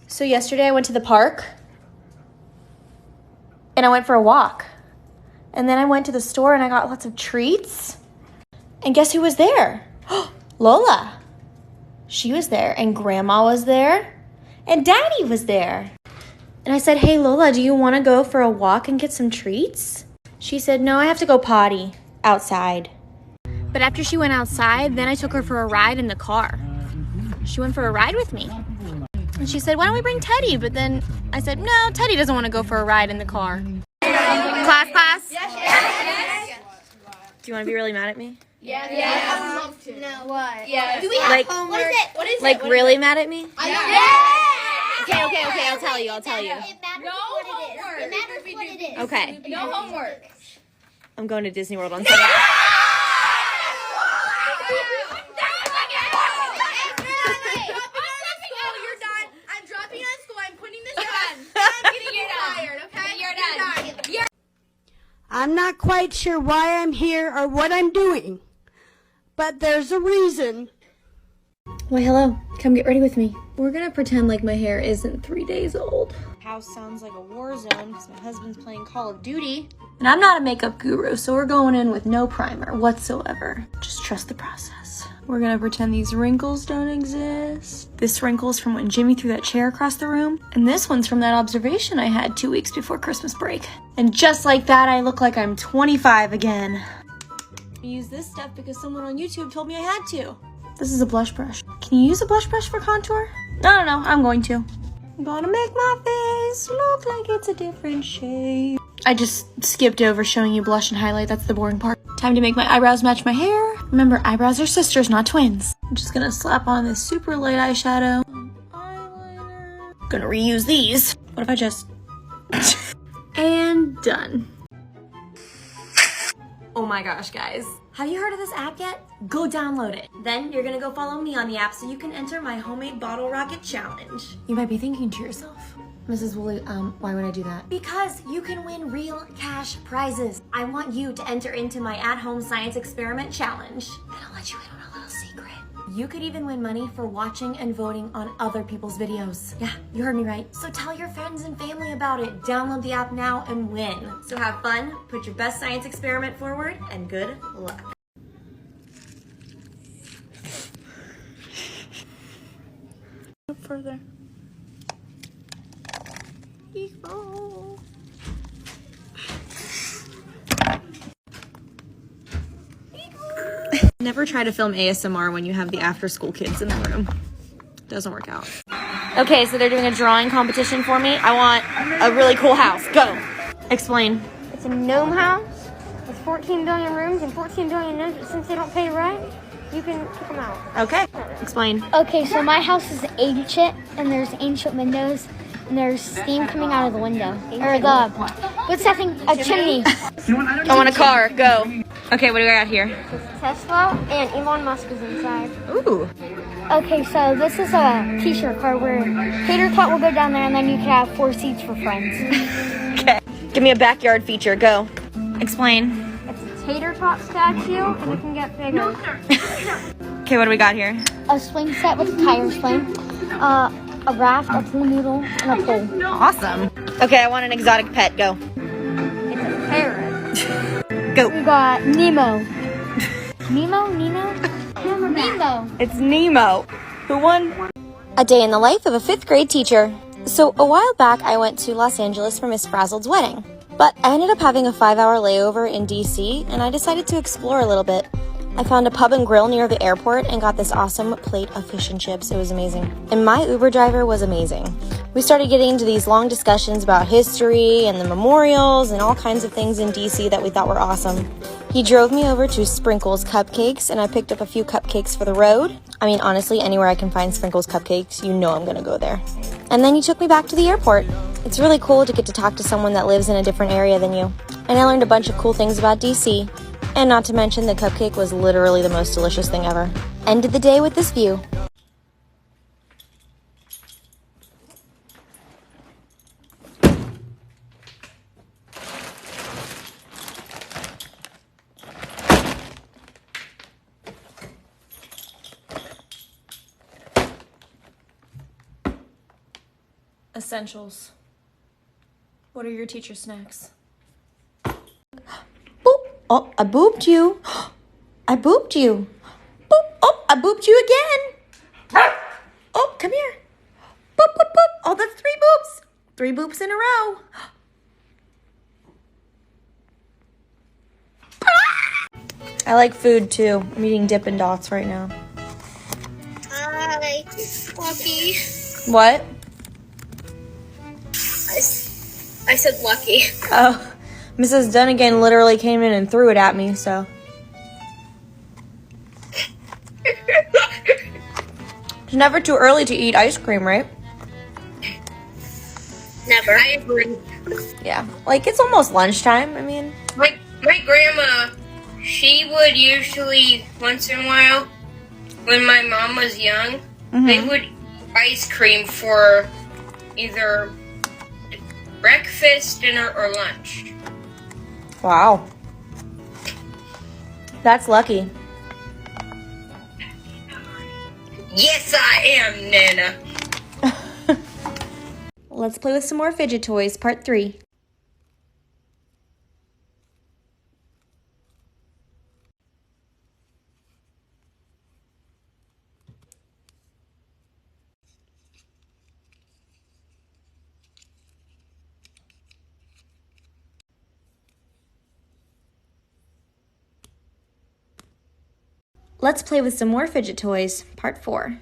So yesterday I went to the park and I went for a walk. And then I went to the store and I got lots of treats. And guess who was there? Lola. She was there, and Grandma was there, and Daddy was there. And I said, hey Lola, do you want to go for a walk and get some treats? She said, no, I have to go potty outside. But after she went outside, then I took her for a ride in the car. She went for a ride with me. And she said, why don't we bring Teddy? But then I said, no, Teddy doesn't want to go for a ride in the car. Class? Yes. Do you want to be really mad at me? Yeah. I would love to. No, what? Yeah. Do we have homework? What is it? What is it? Really mad at me? Yeah. Okay, I'll tell you. It matters what it is. Okay. No homework. I'm going to Disney World on Sunday. I'm not quite sure why I'm here or what I'm doing, but there's a reason. Why, hello. Come get ready with me. We're gonna pretend like my hair isn't 3 days old. House sounds like a war zone because my husband's playing Call of Duty. And I'm not a makeup guru, so we're going in with no primer whatsoever. Just trust the process. We're gonna pretend these wrinkles don't exist. This wrinkle's from when Jimmy threw that chair across the room. And this one's from that observation I had 2 weeks before Christmas break. And just like that, I look like I'm 25 again. I use this stuff because someone on YouTube told me I had to. This is a blush brush. Can you use a blush brush for contour? No, I'm going to. I'm gonna make my face look like it's a different shade. I just skipped over showing you blush and highlight. That's the boring part. Time to make my eyebrows match my hair. Remember, eyebrows are sisters, not twins. I'm just gonna slap on this super light eyeshadow. Eyeliner. Gonna reuse these. What if I just... And done. Oh my gosh, guys. Have you heard of this app yet? Go download it. Then you're gonna go follow me on the app so you can enter my homemade bottle rocket challenge. You might be thinking to yourself, Mrs. Woolley, why would I do that? Because you can win real cash prizes. I want you to enter into my at-home science experiment challenge. And I'll let you in on a little secret. You could even win money for watching and voting on other people's videos. Yeah, you heard me right. So tell your friends and family about it. Download the app now and win. So have fun, put your best science experiment forward, and good luck. Up further. Equal. Never try to film ASMR when you have the after-school kids in the room. Doesn't work out. Okay, so they're doing a drawing competition for me. I want a really cool house. Go. Explain. It's a gnome house with 14 billion rooms and 14 billion gnomes, but since they don't pay rent, you can kick them out. Okay. Explain. Okay, so my house is ancient, and there's ancient windows, and there's steam coming out of the window. Or the, what's that thing? A chimney. I want a car. Go. Okay, what do we got here? Tesla, and Elon Musk is inside. Ooh. Okay, so this is a t-shirt card where Tater Tot will go down there, and then you can have 4 seats for friends. Okay. Give me a backyard feature. Go. Explain. It's a Tater Tot statue, and it can get bigger. Okay, what do we got here? A swing set with a tire swing, a raft, a pool noodle, and a pole. Awesome. Okay, I want an exotic pet. Go. It's a parrot. Go. We got Nemo. Nemo? It's Nemo. Who won? A day in the life of a 5th grade teacher. So a while back, I went to Los Angeles for Miss Frazzled's wedding. But I ended up having a 5-hour layover in DC, and I decided to explore a little bit. I found a pub and grill near the airport and got this awesome plate of fish and chips. It was amazing. And my Uber driver was amazing. We started getting into these long discussions about history and the memorials and all kinds of things in DC that we thought were awesome. He drove me over to Sprinkles Cupcakes, and I picked up a few cupcakes for the road. I mean, honestly, anywhere I can find Sprinkles Cupcakes, you know I'm gonna go there. And then he took me back to the airport. It's really cool to get to talk to someone that lives in a different area than you. And I learned a bunch of cool things about DC. And not to mention, the cupcake was literally the most delicious thing ever. Ended the day with this view. Essentials. What are your teacher snacks? Boop. Oh, I booped you. I booped you. Boop. Oh, I booped you again. Oh, come here. Boop, boop, boop. Oh, that's 3 boops. 3 boops in a row. I like food too. I'm eating Dippin' Dots right now. Hi, Lucky. What? I said Lucky. Oh, Mrs. Dunnigan literally came in and threw it at me, so. It's never too early to eat ice cream, right? Never. I agree. Yeah. Like, it's almost lunchtime. I mean. My grandma, she would usually, once in a while, when my mom was young, they would eat ice cream for either breakfast, dinner, or lunch. Wow. That's lucky. Yes, I am, Nana. Let's play with some more fidget toys, part 3. Let's play with some more fidget toys, part 4.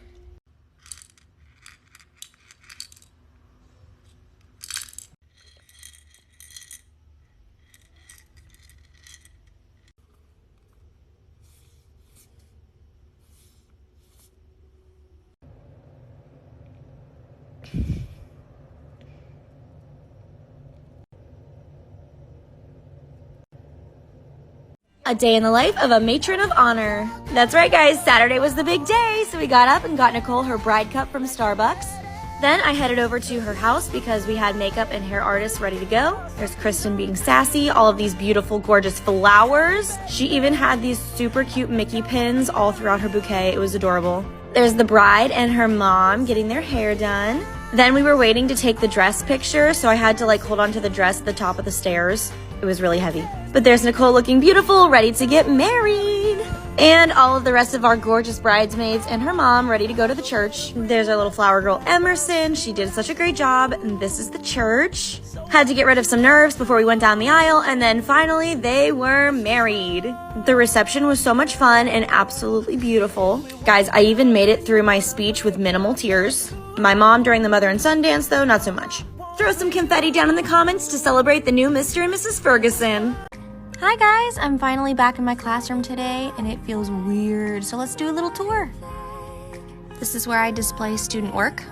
A day in the life of a matron of honor. That's right, guys. Saturday was the big day, so we got up and got Nicole her bride cup from Starbucks. Then I headed over to her house because we had makeup and hair artists ready to go. There's Kristen being sassy, all of these beautiful, gorgeous flowers. She even had these super cute Mickey pins all throughout her bouquet. It was adorable. There's the bride and her mom getting their hair done. Then we were waiting to take the dress picture, so I had to hold on to the dress at the top of the stairs. It was really heavy. But there's Nicole looking beautiful, ready to get married. And all of the rest of our gorgeous bridesmaids and her mom ready to go to the church. There's our little flower girl, Emerson. She did such a great job. And this is the church. Had to get rid of some nerves before we went down the aisle. And then finally, they were married. The reception was so much fun and absolutely beautiful. Guys, I even made it through my speech with minimal tears. My mom during the mother and son dance, though, not so much. Throw some confetti down in the comments to celebrate the new Mr. and Mrs. Ferguson. Hi guys, I'm finally back in my classroom today and it feels weird, so let's do a little tour. This is where I display student work.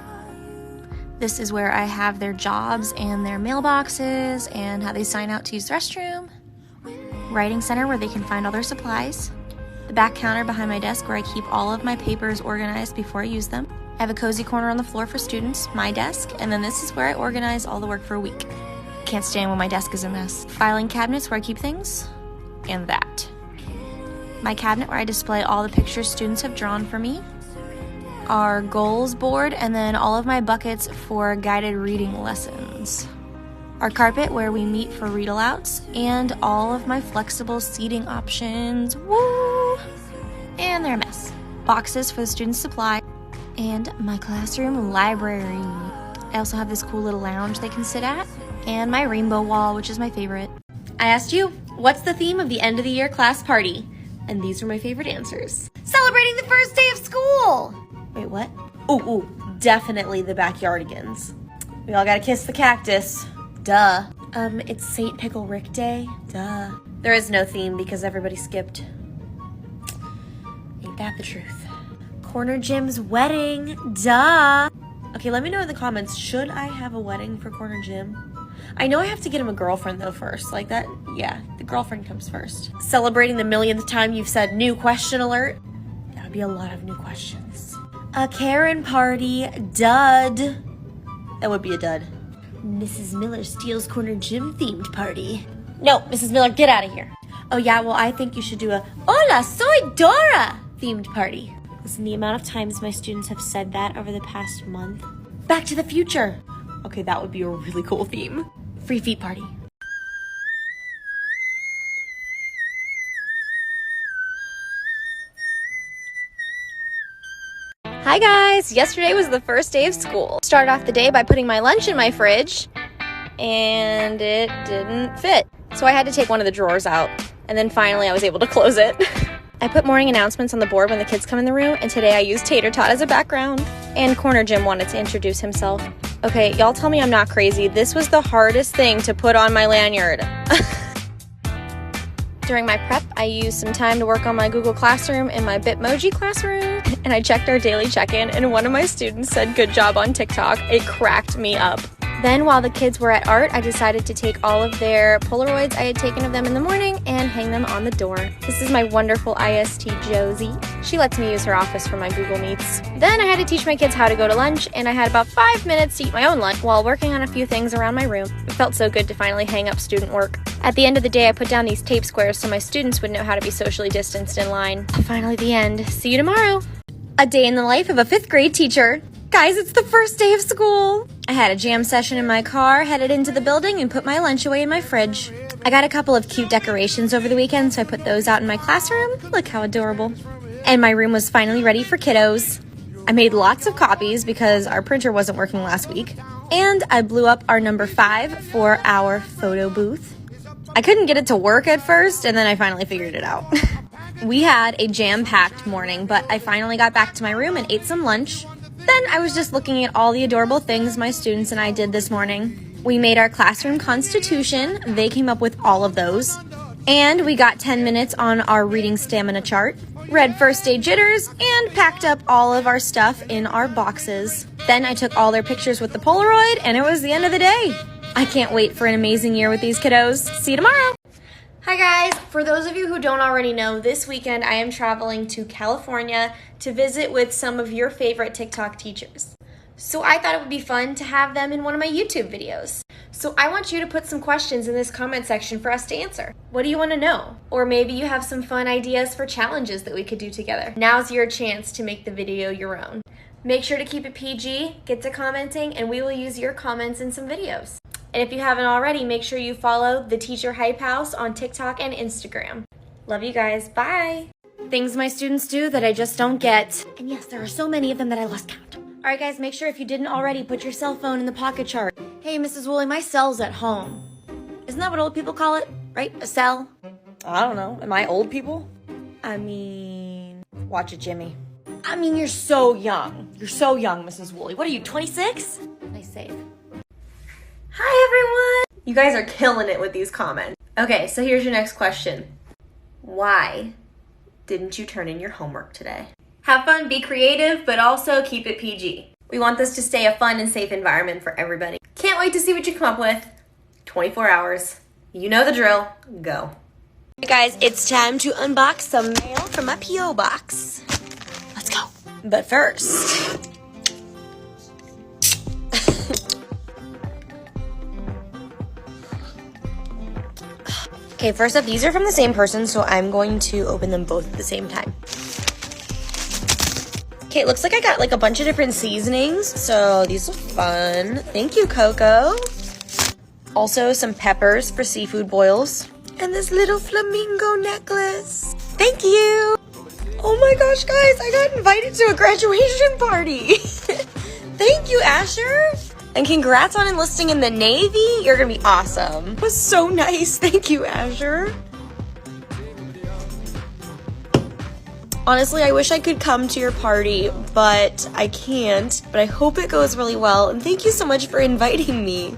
This is where I have their jobs and their mailboxes and how they sign out to use the restroom. Writing center where they can find all their supplies. The back counter behind my desk where I keep all of my papers organized before I use them. I have a cozy corner on the floor for students, my desk, and then this is where I organize all the work for a week. Can't stand when my desk is a mess. Filing cabinets where I keep things, and that. My cabinet where I display all the pictures students have drawn for me. Our goals board, and then all of my buckets for guided reading lessons. Our carpet where we meet for read-alouts, and all of my flexible seating options. Woo! And they're a mess. Boxes for the students' supply. And my classroom library. I also have this cool little lounge they can sit at. And my rainbow wall, which is my favorite. I asked you, what's the theme of the end of the year class party? And these were my favorite answers. Celebrating the first day of school! Wait, what? Ooh, definitely the backyardigans. We all gotta kiss the cactus. Duh. It's St. Pickle Rick Day. Duh. There is no theme because everybody skipped. Ain't that the truth? Corner Jim's wedding. Duh. Okay, let me know in the comments, should I have a wedding for Corner Jim? I know I have to get him a girlfriend though first. Like that, yeah, the girlfriend comes first. Celebrating the millionth time you've said new question alert. That would be a lot of new questions. A Karen party. Dud. That would be a dud. Mrs. Miller steals Corner Jim themed party. No, Mrs. Miller, get out of here. Oh yeah, well I think you should do a Hola, soy Dora themed party. Listen, the amount of times my students have said that over the past month. Back to the Future. Okay, that would be a really cool theme. Free feet party. Hi guys! Yesterday was the first day of school. Started off the day by putting my lunch in my fridge, and it didn't fit. So I had to take one of the drawers out, and then finally I was able to close it. I put morning announcements on the board when the kids come in the room, and today I used Tater Tot as a background. And Corner Jim wanted to introduce himself. Okay, y'all tell me I'm not crazy. This was the hardest thing to put on my lanyard. During my prep, I used some time to work on my Google Classroom and my Bitmoji classroom, and I checked our daily check-in, and one of my students said good job on TikTok. It cracked me up. Then while the kids were at art, I decided to take all of their Polaroids I had taken of them in the morning and hang them on the door. This is my wonderful IST Josie. She lets me use her office for my Google Meets. Then I had to teach my kids how to go to lunch, and I had about 5 minutes to eat my own lunch while working on a few things around my room. It felt so good to finally hang up student work. At the end of the day, I put down these tape squares so my students would know how to be socially distanced in line. Finally the end. See you tomorrow. A day in the life of a 5th grade teacher. Guys, it's the first day of school. I had a jam session in my car, headed into the building, and put my lunch away in my fridge. I got a couple of cute decorations over the weekend, so I put those out in my classroom. Look how adorable. And my room was finally ready for kiddos. I made lots of copies because our printer wasn't working last week. And I blew up our number 5 for our photo booth. I couldn't get it to work at first, and then I finally figured it out. We had a jam-packed morning, but I finally got back to my room and ate some lunch. Then I was just looking at all the adorable things my students and I did this morning. We made our classroom constitution. They came up with all of those. And we got 10 minutes on our reading stamina chart, read first day jitters, and packed up all of our stuff in our boxes. Then I took all their pictures with the Polaroid, and it was the end of the day. I can't wait for an amazing year with these kiddos. See you tomorrow. Hi guys, for those of you who don't already know, this weekend I am traveling to California to visit with some of your favorite TikTok teachers. So I thought it would be fun to have them in one of my YouTube videos. So I want you to put some questions in this comment section for us to answer. What do you want to know? Or maybe you have some fun ideas for challenges that we could do together. Now's your chance to make the video your own. Make sure to keep it PG, get to commenting, and we will use your comments in some videos. And if you haven't already, make sure you follow the Teacher Hype House on TikTok and Instagram. Love you guys. Bye. Things my students do that I just don't get. And yes, there are so many of them that I lost count. All right, guys, make sure if you didn't already, put your cell phone in the pocket chart. Hey, Mrs. Woolley, my cell's at home. Isn't that what old people call it, right? A cell? I don't know. Am I old people? I mean, watch it, Jimmy. I mean, you're so young. You're so young, Mrs. Woolley. What are you, 26? Nice save. Hi, everyone. You guys are killing it with these comments. Okay, so here's your next question. Why didn't you turn in your homework today? Have fun, be creative, but also keep it PG. We want this to stay a fun and safe environment for everybody. Can't wait to see what you come up with. 24 hours. You know the drill. Go. Hey guys, it's time to unbox some mail from my P.O. box. Let's go. But first... Okay, first up, these are from the same person, so I'm going to open them both at the same time. Okay, it looks like I got like a bunch of different seasonings, so these are fun. Thank you, Coco. Also, some peppers for seafood boils. And this little flamingo necklace. Thank you. Oh my gosh, guys, I got invited to a graduation party. Thank you, Asher. And congrats on enlisting in the Navy. You're gonna be awesome. It was so nice. Thank you, Asher. Honestly, I wish I could come to your party, but I can't. But I hope it goes really well, and thank you so much for inviting me.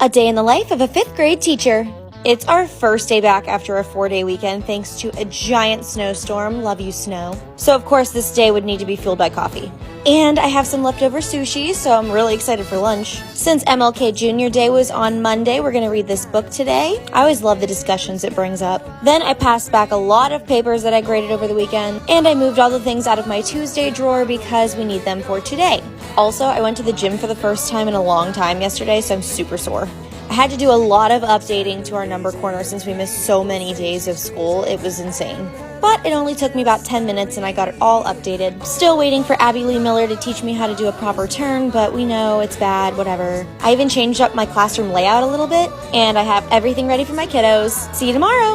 A day in the life of a 5th grade teacher. It's our first day back after a 4-day weekend thanks to a giant snowstorm. Love you, snow. So of course this day would need to be fueled by coffee. And I have some leftover sushi, so I'm really excited for lunch. Since MLK Junior Day was on Monday, we're going to read this book today. I always love the discussions it brings up. Then I passed back a lot of papers that I graded over the weekend, and I moved all the things out of my Tuesday drawer because we need them for today. Also, I went to the gym for the first time in a long time yesterday, so I'm super sore. I had to do a lot of updating to our number corner since we missed so many days of school. It was insane. but it only took me about 10 minutes and I got it all updated. Still waiting for Abby Lee Miller to teach me how to do a proper turn, but we know it's bad, whatever. I even changed up my classroom layout a little bit, and I have everything ready for my kiddos. See you tomorrow!